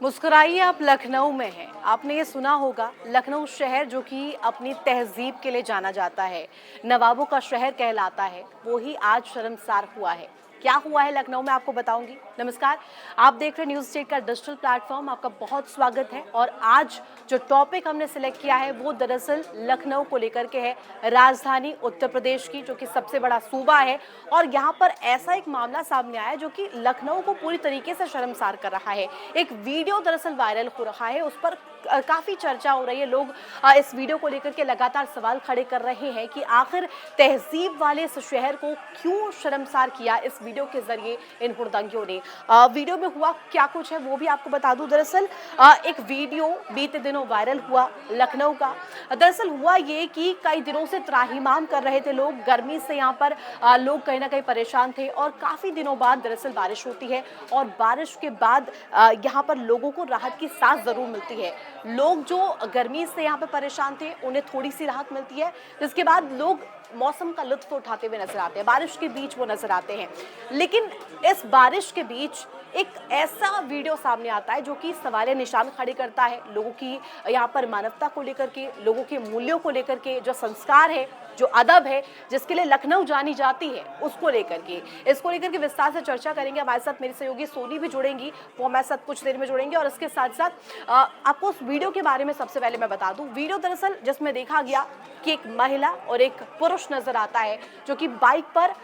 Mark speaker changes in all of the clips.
Speaker 1: मुस्कुराइए, आप लखनऊ में हैं। आपने ये सुना होगा, लखनऊ शहर जो कि अपनी तहजीब के लिए जाना जाता है, नवाबों का शहर कहलाता है, वो ही आज शर्मसार हुआ है। क्या हुआ है लखनऊ में, आपको बताऊंगी। नमस्कार, आप देख रहे हैं न्यूज़ स्टेट का डिजिटल प्लेटफॉर्म। आपका बहुत स्वागत है। और आज जो टॉपिक हमने सिलेक्ट किया है वो दरअसल लखनऊ को लेकर के है, राजधानी उत्तर प्रदेश की, जो कि सबसे बड़ा सूबा है। और यहाँ पर ऐसा एक मामला सामने आया है जो कि लखनऊ को पूरी तरीके से शर्मसार कर रहा है। एक वीडियो दरअसल वायरल हो रहा है, उस पर काफी चर्चा हो रही है। लोग इस वीडियो को लेकर के लगातार सवाल खड़े कर रहे हैं कि आखिर तहजीब वाले इस शहर को क्यों शर्मसार किया इस वीडियो के जरिए इन हुड़दंगियों ने। वीडियो में हुआ क्या कुछ है वो भी आपको बता दूं। दरअसल एक वीडियो बीते दिनों वायरल हुआ लखनऊ का। दरअसल हुआ ये कि कई दिनों से त्राहिमाम कर रहे थे लोग, गर्मी से यहाँ पर लोग कहीं ना कहीं परेशान थे। और काफी दिनों बाद दरअसल बारिश होती है और बारिश के बाद यहाँ पर लोगों को राहत की सांस जरूर मिलती है। लोग जो गर्मी से यहाँ पे परेशान थे उन्हें थोड़ी सी राहत मिलती है, जिसके बाद लोग मौसम का लुत्फ उठाते हुए नजर आते हैं। बारिश के बीच वो नजर आते हैं। लेकिन इस बारिश के बीच एक ऐसा वीडियो सामने आता है जो कि सवालिया निशान खड़े करता है लोगों की यहाँ पर मानवता को लेकर के, लोगों के मूल्यों को लेकर के, जो संस्कार है, जो अदब है, जिसके लिए लखनऊ जानी जाती है, उसको लेकर के, इसको लेकर के विस्तार से चर्चा करेंगे। हमारे साथ मेरी सहयोगी सोनी भी जुड़ेंगी, वो हमारे साथ कुछ देर में जुड़ेंगे। और इसके साथ साथ आपको उस वीडियो के बारे में सबसे पहले मैं बता दूं। वीडियो दरअसल जिसमें देखा गया कि एक महिला और एक पुरुष नजर आता है जो कि बाइक पर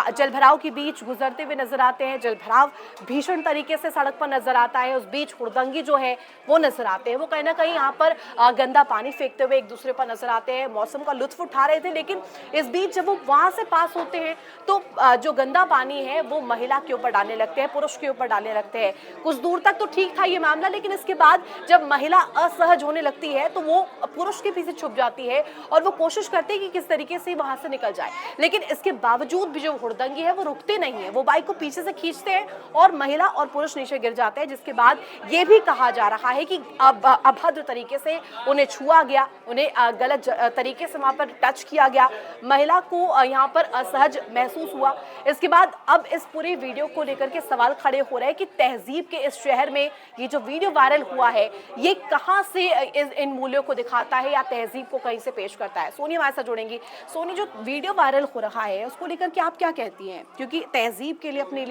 Speaker 1: जलभराव के बीच गुजरते हुए नजर आते हैं। जलभराव भीषण तरीके से सड़क पर नजर आता है, उस बीच हुड़दंगी जो है वो नजर आते हैं। वो कहीं ना कहीं यहाँ पर गंदा पानी फेंकते हुए एक दूसरे पर नजर आते हैं, मौसम का लुत्फ उठा रहे थे। लेकिन इस बीच जब वो वहां से पास होते हैं तो जो गंदा पानी है वो महिला के ऊपर डालने लगते हैं, पुरुष के ऊपर डालने लगते हैं। कुछ दूर तक तो ठीक था ये मामला, लेकिन इसके बाद जब महिला असहज होने लगती है तो वो पुरुष के पीछे छुप जाती है और वो कोशिश करते हैं कि किस तरीके से वहां से निकल जाए। लेकिन इसके बावजूद भी जो हुड़दंगी है वो रुकते नहीं है। वो बाइक को पीछे से खींचते हैं और महिला और पुरुष नीचे गिर जाते हैं, जिसके बाद ये भी कहा जा रहा है कि अभद्र तरीके से उन्हें छुआ गया, उन्हें गलत तरीके से वहां पर टच किया गया। महिला को यहाँ पर असहज महसूस हुआ। इसके बाद अब इस पूरे वीडियो को लेकर के सवाल खड़े हो रहे हैं कि तहजीब के इस शहर में ये जो वीडियो वायरल हुआ है ये कहां से इन मूल्यों को दिखाता है या तहजीब को कहीं से पेश करता है। सोनी हमारे साथ जुड़ेंगी। सोनी, जो वीडियो वायरल हो रहा है उसको लेकर के आप क्या कहती हैं, क्योंकि तहजीब के लिए अपने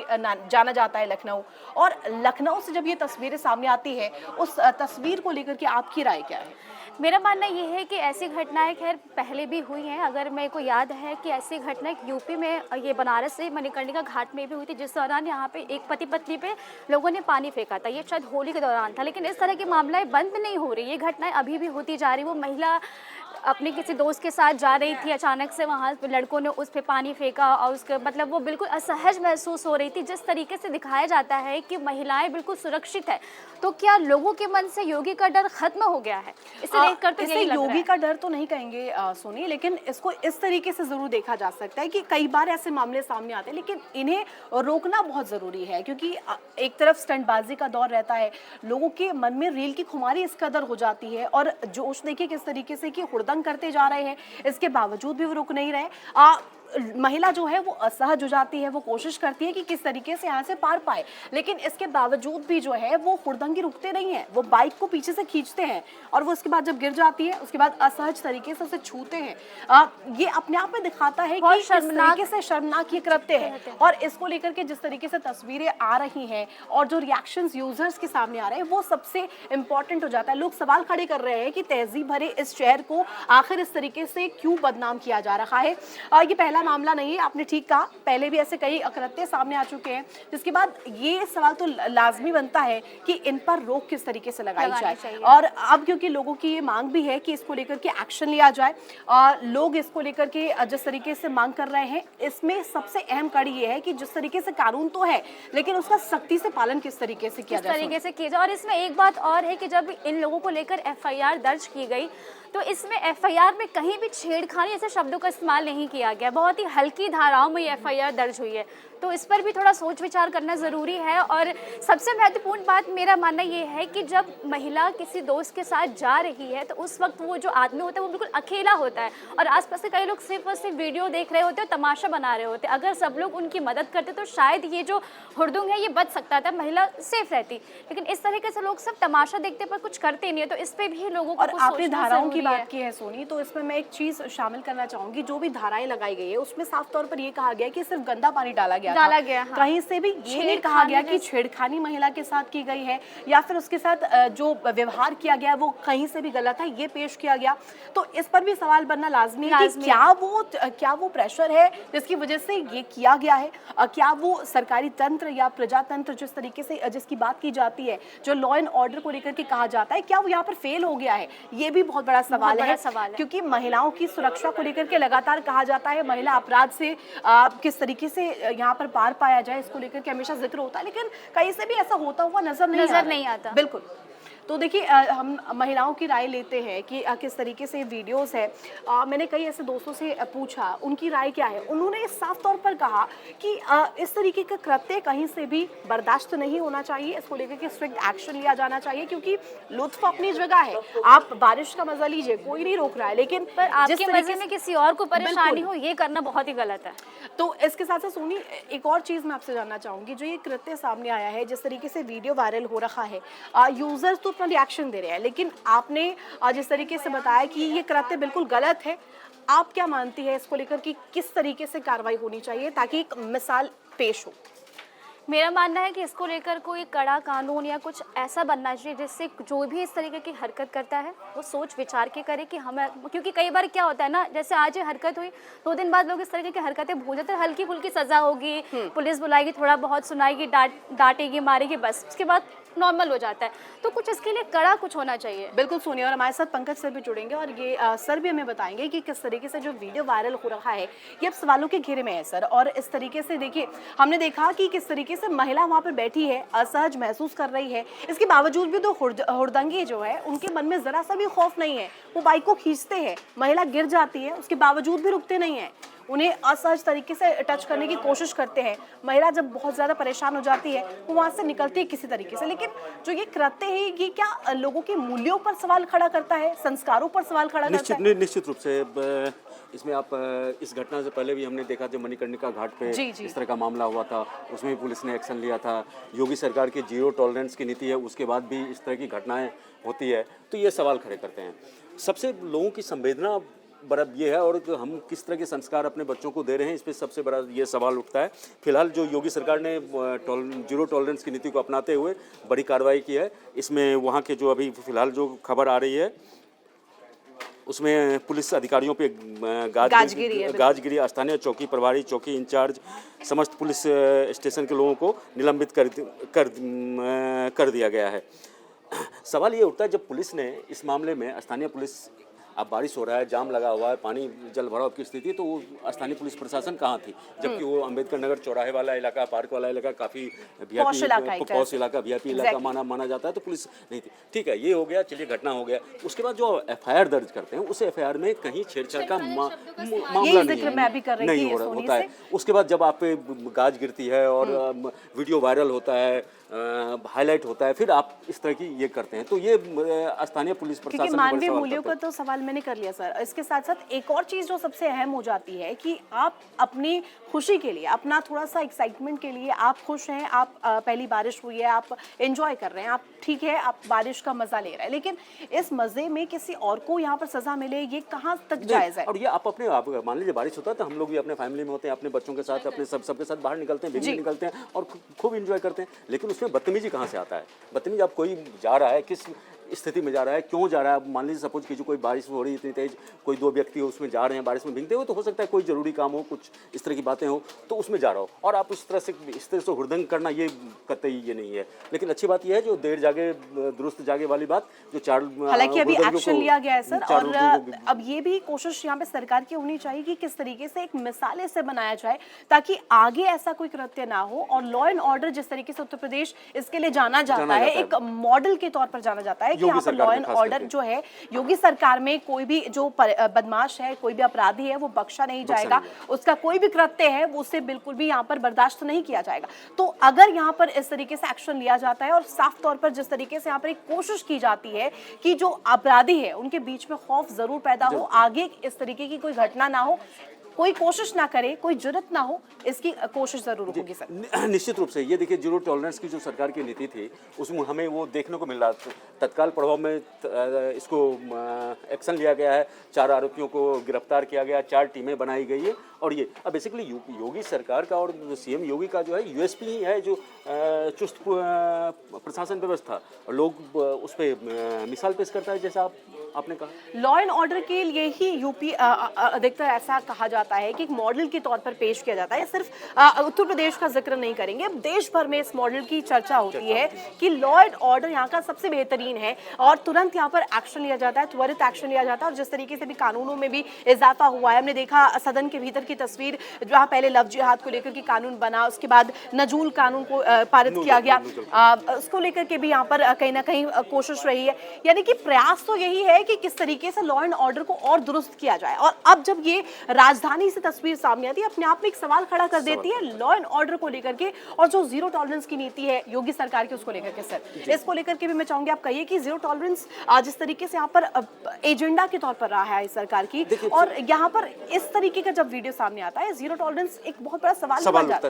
Speaker 1: जाना जाता है लखनऊ, और लखनऊ से जब ये तस्वीरें सामने आती है उस तस्वीर को लेकर के आपकी राय क्या है?
Speaker 2: मेरा मानना ये है कि ऐसी घटनाएं खैर पहले भी हुई हैं। अगर मेरे को याद है कि ऐसी घटना यूपी में, ये बनारस से मणिकर्णिका घाट में भी हुई थी, जिस दौरान यहाँ पे एक पति पत्नी पे लोगों ने पानी फेंका था। ये शायद होली के दौरान था। लेकिन इस तरह की मामलाएं बंद नहीं हो रही, ये घटनाएं अभी भी होती जा रही। वो महिला अपने किसी दोस्त के साथ जा रही थी, अचानक से वहाँ लड़कों ने उस पर पानी फेंका और उसके मतलब वो बिल्कुल असहज महसूस हो रही थी। जिस तरीके से दिखाया जाता है कि महिलाएं बिल्कुल सुरक्षित है, तो क्या लोगों के मन से योगी का डर खत्म हो गया है? इसे देखकर तो यही लग रहा है।
Speaker 1: योगी का डर तो नहीं कहेंगे सोनी, लेकिन इसको इस तरीके से जरूर देखा जा सकता है कि कई बार ऐसे मामले सामने आते हैं, लेकिन इन्हें रोकना बहुत जरूरी है। क्योंकि एक तरफ स्टंटबाजी का दौर रहता है, लोगों के मन में रील की खुमारी इस कदर हो जाती है और जोश देखिए किस तरीके से कि हुड़दंग करते जा रहे हैं, इसके बावजूद भी वो रुक नहीं रहे। महिला जो है वो असहज हो जाती है, वो कोशिश करती है कि किस तरीके से यहाँ से पार पाए, लेकिन इसके बावजूद भी जो है वो हुड़दंगी रुकते नहीं है। वो बाइक को पीछे से खींचते हैं और वो उसके बाद जब गिर जाती है उसके बाद असहज तरीके से उसे छूते हैं। ये अपने आप में दिखाता है कि किस तरीके से शर्मनाक ये कृत्य है। और इसको लेकर के जिस तरीके से तस्वीरें आ रही हैं और जो रिएक्शंस यूजर्स के सामने आ रहे हैं वो सबसे इंपॉर्टेंट हो जाता है। लोग सवाल खड़े कर रहे हैं कि तहजीब भरे इस शहर को आखिर इस तरीके से क्यों बदनाम किया जा रहा है। ये पहला मामला नहीं है, आपने ठीक कहा, पहले भी ऐसे कई कृत्य सामने आ चुके हैं। जिसके बाद ये सवाल तो लाजमी बनता है कि इन पर रोक किस तरीके से लगाई जाए। और अब क्योंकि लोगों की ये मांग भी है कि इसको लेकर के एक्शन लिया जाए, लोग इसको लेकर के जिस तरीके से मांग कर रहे हैं, इसमें सबसे अहम कड़ी ये है कि जिस तरीके से कानून तो है लेकिन उसका सख्ती से पालन किस तरीके से किया जाए।
Speaker 2: और इसमें एक बात और है कि जब इन लोगों को लेकर एफआईआर दर्ज की गई तो इसमें एफआईआर में कहीं भी छेड़खानी ऐसे शब्दों का इस्तेमाल नहीं किया गया। बहुत ही हल्की धाराओं में ये एफआईआर दर्ज हुई है। तो इस पर भी थोड़ा सोच विचार करना ज़रूरी है। और सबसे महत्वपूर्ण बात मेरा मानना ये है कि जब महिला किसी दोस्त के साथ जा रही है तो उस वक्त वो जो आदमी होता है वो बिल्कुल अकेला होता है और आसपास से कई लोग सिर्फ और सिर्फ वीडियो देख रहे होते हैं, तमाशा बना रहे होते हैं। अगर सब लोग उनकी मदद करते तो शायद ये जो हुड़दुंग है ये बच सकता था, महिला सेफ रहती। लेकिन इस तरीके से लोग सब तमाशा देखते पर कुछ करते नहीं है, तो इस पे भी लोगों को
Speaker 1: और
Speaker 2: कुछ
Speaker 1: आपने
Speaker 2: सोचना
Speaker 1: धाराओं की
Speaker 2: ज़रूरी है।
Speaker 1: बात की है सोनी, तो इसमें मैं एक चीज शामिल करना चाहूंगी। जो भी धाराएं लगाई गई है उसमें साफ तौर पर ये कहा गया है कि सिर्फ गंदा पानी डाला गया
Speaker 2: डाला
Speaker 1: था।
Speaker 2: गया, हाँ।
Speaker 1: कहीं से भी ये नहीं कहा गया कि
Speaker 2: छेड़खानी
Speaker 1: छेड़खानी महिला के साथ की गई है या फिर उसके साथ जो व्यवहार किया गया है वो कहीं से भी गलत है, ये पेश किया गया। तो इस पर भी सवाल बनना लाजमी है कि क्या वो प्रेशर है जिसकी वजह से ये किया गया है? क्या वो सरकारी तंत्र या प्रजातंत्र जिस तरीके से जिसकी बात की जाती है, जो लॉ एंड ऑर्डर को लेकर के कहा जाता है, क्या वो यहाँ पर फेल हो गया है? ये भी बहुत बड़ा सवाल है, क्योंकि महिलाओं की सुरक्षा को लेकर के लगातार कहा जाता है, महिला अपराध से किस तरीके से यहाँ पर पार पाया जाए इसको लेकर के हमेशा जिक्र होता है, लेकिन कहीं से भी ऐसा होता हुआ नजर नहीं आता। बिल्कुल। तो देखिए हम महिलाओं की राय लेते हैं कि किस तरीके से वीडियोस है। मैंने कई ऐसे दोस्तों से पूछा उनकी राय क्या है। उन्होंने साफ तौर पर कहा कि इस तरीके का कृत्य कहीं से भी बर्दाश्त नहीं होना चाहिए, इसको लेकर के स्ट्रिक्ट एक्शन लिया जाना चाहिए, क्योंकि लुत्फ अपनी जगह है, आप बारिश का मजा लीजिए, कोई नहीं रोक रहा है, लेकिन
Speaker 2: पर आपके मजे में किसी और को परेशानी हो ये करना बहुत ही गलत है।
Speaker 1: तो इसके साथ साथ सोनी एक और चीज मैं आपसे जानना चाहूंगी, जो ये कृत्य सामने आया है, जिस तरीके से वीडियो वायरल हो रहा है, यूजर्स तो अपना रिएक्शन दे रहे हैं, लेकिन आपने जिस तरीके से बताया कि ये कृत्य बिल्कुल गलत है, आप क्या मानती है इसको लेकर कि किस तरीके से कार्रवाई होनी चाहिए ताकि एक मिसाल पेश हो?
Speaker 2: मेरा मानना है कि इसको लेकर कोई कड़ा कानून या कुछ ऐसा बनना चाहिए जिससे जो भी इस तरीके की हरकत करता है वो सोच विचार के करे कि हमें, क्योंकि कई बार क्या होता है ना, जैसे आज ये हरकत हुई 2 दिन बाद लोग इस तरीके की हरकतें भूल जाते हैं, हल्की फुल्की सजा होगी, पुलिस बुलाएगी, थोड़ा बहुत सुनाएगी, डांटेगी, मारेगी, बस उसके बाद नॉर्मल हो जाता है। तो कुछ इसके लिए कड़ा कुछ होना चाहिए।
Speaker 1: बिल्कुल सोनिया, और हमारे साथ पंकज सर भी जुड़ेंगे और ये सर भी हमें बताएंगे कि किस तरीके से जो वीडियो वायरल हो रहा है ये अब सवालों के घेरे में है सर। और इस तरीके से देखिए हमने देखा कि किस तरीके से महिला वहाँ पर बैठी है, असहज महसूस कर रही है, इसके बावजूद भी तो हुड़दंगी जो है उनके मन में जरा सा भी खौफ नहीं है, वो बाइक को खींचते हैं, महिला गिर जाती है, उसके बावजूद भी रुकते नहीं है, उन्हें असहज तरीके से टच करने की कोशिश करते हैं। महिला जब बहुत ज़्यादा परेशान हो जाती है वो वहाँ से निकलती है किसी तरीके से। लेकिन जो ये कृत्य है ये क्या लोगों के मूल्यों पर सवाल खड़ा करता है, संस्कारों पर सवाल खड़ा करता है?
Speaker 3: निश्चित रूप से इसमें आप इस घटना से पहले भी हमने देखा जब मणिकर्णिका घाट पे इस तरह का मामला हुआ था, उसमें भी पुलिस ने एक्शन लिया था। योगी सरकार की 0 टॉलरेंस की नीति है, उसके बाद भी इस तरह की घटनाएं होती है, तो ये सवाल खड़े करते हैं। सबसे लोगों की संवेदना बड़ा ये है और हम किस तरह के संस्कार अपने बच्चों को दे रहे हैं, इस पर सबसे बड़ा ये सवाल उठता है। फिलहाल जो योगी सरकार ने 0 टॉलरेंस की नीति को अपनाते हुए बड़ी कार्रवाई की है, इसमें वहाँ के जो अभी फिलहाल जो खबर आ रही है उसमें पुलिस अधिकारियों पे गाजगिरी, स्थानीय चौकी प्रभारी, चौकी इंचार्ज, समस्त पुलिस स्टेशन के लोगों को निलंबित कर दिया गया है। सवाल ये उठता है जब पुलिस ने इस मामले में स्थानीय पुलिस, अब बारिश हो रहा है, जाम लगा हुआ है, पानी जल भराव की स्थिति, तो वो स्थानीय पुलिस प्रशासन कहाँ थी? जबकि वो अंबेडकर नगर चौराहे वाला इलाका, पार्क वाला इलाका काफ़ी
Speaker 1: पॉश इलाका,
Speaker 3: वीआईपी इलाका माना जाता है, तो पुलिस नहीं थी। ठीक है, ये हो गया, चलिए घटना हो गया। उसके बाद जो एफआईआर दर्ज करते हैं उस एफआईआर में कहीं छेड़छाड़ का मामला नहीं होता है। उसके बाद जब आप पे गाज गिरती है और वीडियो वायरल होता है, हाईलाइट होता है, फिर आप इस तरह की ये करते हैं, तो ये स्थानीय पुलिस प्रशासन
Speaker 1: मानवीय मूल्यों का तो सवाल मैंने कर लिया सर। इसके साथ साथ एक और चीज़ जो सबसे अहम हो जाती है कि आप अपनी खुशी के लिए, अपना थोड़ा सा एक्साइटमेंट के लिए, आप खुश हैं, आप पहली बारिश हुई है, आप एंजॉय कर रहे हैं, आप ठीक है, आप बारिश का मजा ले रहे हैं, लेकिन इस मजे में किसी और को यहाँ पर सजा मिले, ये कहाँ तक जायज़ है?
Speaker 3: और ये आप मान लीजिए बारिश होता है तो हम लोग भी अपने फैमिली में होते हैं, अपने बच्चों के साथ, अपने सबके साथ बाहर निकलते हैं, भीगने निकलते हैं और खूब इंजॉय करते हैं, लेकिन उसमें बदतमीजी कहाँ से आता है? बदतमीजी, आप कोई जा रहा है, किस स्थिति में जा रहा है, क्यों जा रहा है? मान लीजिए सपोज कीजिए कोई बारिश हो रही है इतनी तेज, कोई 2 व्यक्ति हो उसमें जा रहे हैं, बारिश में भीगते हुए, तो हो सकता है कोई जरूरी काम हो, कुछ इस तरह की बातें हो, तो उसमें जा रहा हो और आप इस तरह से हुड़दंग करना, ये कतई ये नहीं है। लेकिन अच्छी बात यह है जो देर जागे दुरुस्त जागे वाली बात, जो 4
Speaker 1: हालांकि अभी एक्शन लिया गया है सर, और अब ये भी कोशिश यहाँ पे सरकार की होनी चाहिए कि किस तरीके से एक मिसाल इसे बनाया जाए ताकि आगे ऐसा कोई कृत्य ना हो। और लॉ एंड ऑर्डर जिस तरीके से उत्तर प्रदेश इसके लिए जाना जाता है, एक मॉडल के तौर पर जाना जाता है है कि यहाँ पर लॉ एंड ऑर्डर जो है योगी सरकार में कोई भी जो बदमाश है, कोई भी अपराधी है वो बख्शा नहीं जाएगा, उसका कोई भी कृत्य है वो उसे बिल्कुल भी यहाँ पर बर्दाश्त नहीं किया जाएगा। तो अगर यहाँ पर इस तरीके से एक्शन लिया जाता है और साफ तौर पर जिस तरीके से यहाँ पर एक कोशिश की जाती है कि जो अपराधी है उनके बीच में खौफ जरूर पैदा हो, आगे इस तरीके की कोई घटना ना हो, कोई कोशिश ना करे, कोई जुर्रत ना हो, इसकी कोशिश जरूर होगी सर।
Speaker 3: निश्चित रूप से ये देखिए, जीरो टॉलरेंस की जो सरकार की नीति थी उसमें हमें वो देखने को मिल रहा था। तत्काल प्रभाव में इसको एक्शन लिया गया है, 4 आरोपियों को गिरफ्तार किया गया, 4 टीमें बनाई गई है। और ये अब बेसिकली योगी सरकार का और सीएम योगी का जो है यूएसपी ही है, जो चुस्त प्रशासन व्यवस्था, लोग उस पर मिसाल पेश करता है, जैसा आपने कहा।
Speaker 1: लॉ एंड ऑर्डर के लिए ही यूपी अधिकतर ऐसा कहा जाता है कि एक मॉडल के तौर पर पेश किया जाता है। सिर्फ उत्तर प्रदेश का जिक्र नहीं करेंगे, अब देश भर में इस मॉडल की चर्चा होती है कि लॉ एंड ऑर्डर यहाँ का सबसे बेहतरीन है और तुरंत यहाँ पर एक्शन लिया जाता है, त्वरित एक्शन लिया जाता है। और जिस तरीके से भी कानूनों में भी इजाफा हुआ है, हमने देखा सदन के भीतर की तस्वीर, जहाँ पहले लव जिहाद को लेकर के कानून बना, उसके बाद नजूल कानून को पारित किया गया, उसको लेकर के भी यहाँ पर कहीं ना कहीं कोशिश रही है। यानी कि प्रयास तो यही है कि किस तरीके से लॉ एंड ऑर्डर को और दुरुस्त किया जाए। और अब जब ये राजधानी से तस्वीर सामने आती है, अपने आप में एक सवाल खड़ा कर देती है लॉ एंड ऑर्डर को लेकर के, और जो जीरो टॉलरेंस की नीति है योगी सरकार की उसको लेकर के। सर, इसको लेकर के भी मैं चाहूंगी आप कहिए कि जीरो टॉलरेंस जिस तरीके से यहाँ पर एजेंडा के तौर पर रहा है इस सरकार की, और यहाँ पर इस तरीके का जब वीडियो सामने आता है, जीरो टॉलरेंस एक बहुत बड़ा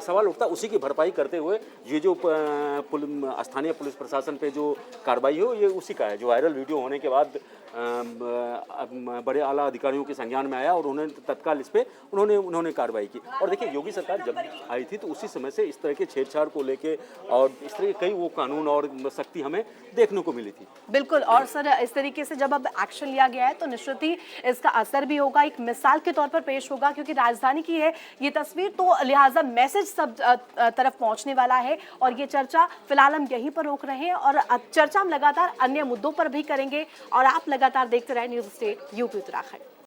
Speaker 3: सवाल उठता है। उसी की भरपाई करते हुए ये जो स्थानीय पुलिस प्रशासन पे जो कार्रवाई हो, ये उसी का है, जो वायरल वीडियो होने के बाद बड़े आला अधिकारियों के संज्ञान में आया और उन्होंने तत्काल इस पे उन्होंने कार्रवाई की। और देखिए, योगी सरकार जब आई थी तो उसी समय से इस तरह के छेड़छाड़ को लेके और इस तरह के कई वो कानून और सख्ती हमें देखने को मिली थी।
Speaker 1: बिल्कुल। और सर, इस तरीके से जब अब एक्शन लिया गया है तो निश्चित ही इसका असर भी होगा, एक मिसाल के तौर पर पेश होगा, क्योंकि राजधानी की है ये तस्वीर, तो लिहाजा मैसेज सब तरफ पहुंचने वाला है। और ये चर्चा फिलहाल हम यहीं पर रोक रहे हैं और चर्चा हम लगातार अन्य मुद्दों पर भी करेंगे। और आप लगातार देखते रहे न्यूज़ स्टेट यूपी उत्तराखंड।